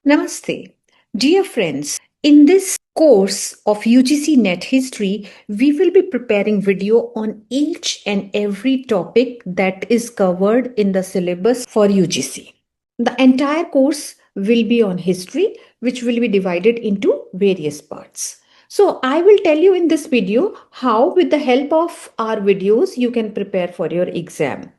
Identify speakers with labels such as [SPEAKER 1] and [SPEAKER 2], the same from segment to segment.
[SPEAKER 1] Namaste. Dear friends, in this course of UGC NET History, we will be preparing video on each and every topic that is covered in the syllabus for UGC. The entire course will be on history, which will be divided into various parts. So I will tell you in this video how with the help of our videos you can prepare for your exam.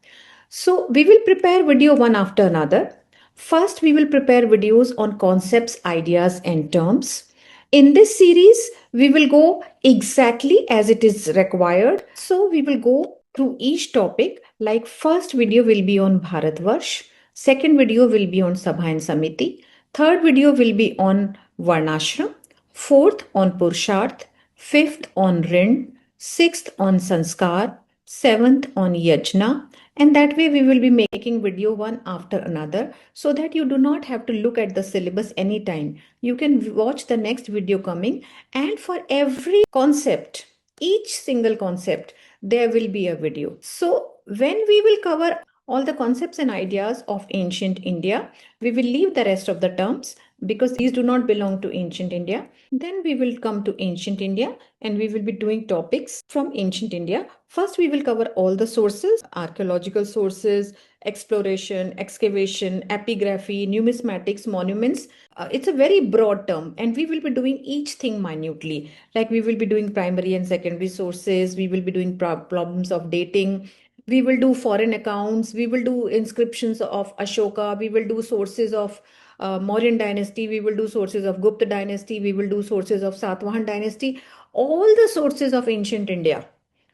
[SPEAKER 1] So we will prepare video one after another. First, we will prepare videos on concepts, ideas, and terms. In this series, we will go exactly as it is required. So we will go through each topic. Like first video will be on Bharatvarsh. Second video will be on Sabha and Samiti. Third video will be on Varnashram. Fourth on Purusharth. Fifth on Rin. Sixth on Sanskar. Seventh on Yajna, and that way we will be making video one after another so that you do not have to look at the syllabus anytime. You can watch the next video coming, and for every concept, each single concept, there will be a video. So when we will cover all the concepts and ideas of ancient India, we will leave the rest of the terms because these do not belong to ancient India. Then we will come to ancient India and we will be doing topics from ancient India. First, we will cover all the sources, archaeological sources, exploration, excavation, epigraphy, numismatics, monuments. It's a very broad term and we will be doing each thing minutely. Like we will be doing primary and secondary sources, we will be doing problems of dating, we will do foreign accounts, we will do inscriptions of Ashoka, we will do sources of Mauryan dynasty, we will do sources of Gupta dynasty, we will do sources of Satavahan dynasty, all the sources of ancient India,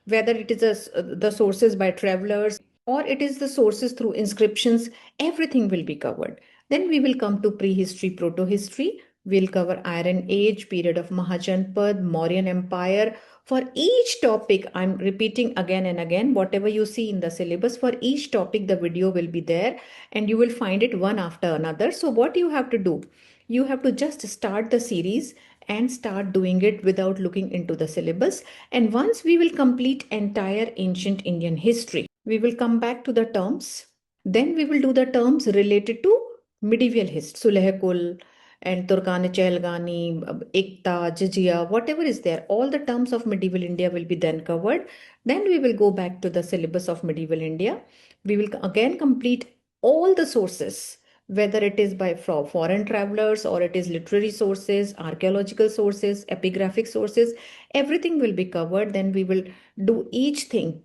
[SPEAKER 1] whether it is the sources by travelers or it is the sources through inscriptions, everything will be covered. Then we will come to prehistory, proto-history. We'll cover Iron Age, period of Mahajanpad, Mauryan Empire. For each topic, I'm repeating again and again, whatever you see in the syllabus, for each topic, the video will be there and you will find it one after another. So what you have to do? You have to just start the series and start doing it without looking into the syllabus. And once we will complete entire ancient Indian history, we will come back to the terms. Then we will do the terms related to medieval history, Sulehkul and Turkani Chehlgani, Ekta, Jizya, whatever is there, all the terms of medieval India will be then covered. Then we will go back to the syllabus of medieval India. We will again complete all the sources, whether it is by foreign travelers or it is literary sources, archaeological sources, epigraphic sources, everything will be covered. Then we will do each thing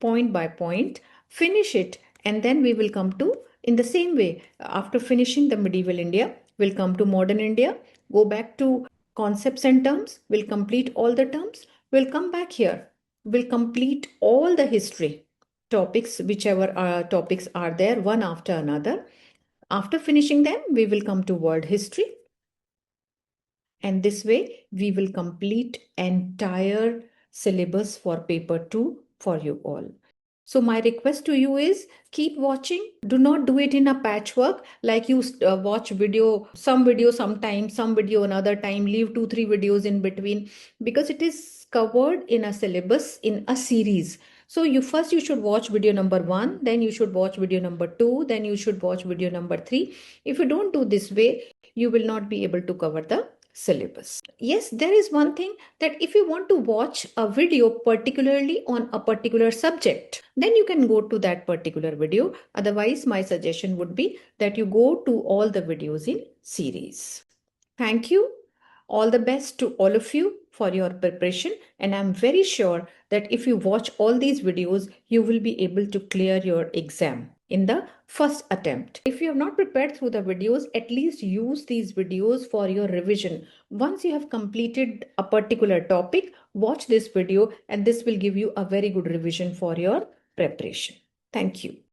[SPEAKER 1] point by point, finish it, and then we will come to, in the same way, after finishing the medieval India, we'll come to modern India, go back to concepts and terms, we'll complete all the terms, we'll come back here, we'll complete all the history topics, whichever topics are there, one after another. After finishing them, we will come to world history. And this way, we will complete entire syllabus for paper 2 for you all. So my request to you is keep watching. Do not do it in a patchwork like you watch some video sometime, some video another time, leave 2-3 videos in between, because it is covered in a syllabus in a series. So you should watch video number 1, then you should watch video number 2, then you should watch video number 3. If you don't do this way, you will not be able to cover the syllabus. Yes, there is one thing, that if you want to watch a video particularly on a particular subject, then you can go to that particular video. Otherwise, my suggestion would be that you go to all the videos in series. Thank you. All the best to all of you for your preparation, and I'm very sure that if you watch all these videos, you will be able to clear your exam in the first attempt. If you have not prepared through the videos, at least use these videos for your revision. Once you have completed a particular topic, watch this video and this will give you a very good revision for your preparation. Thank you.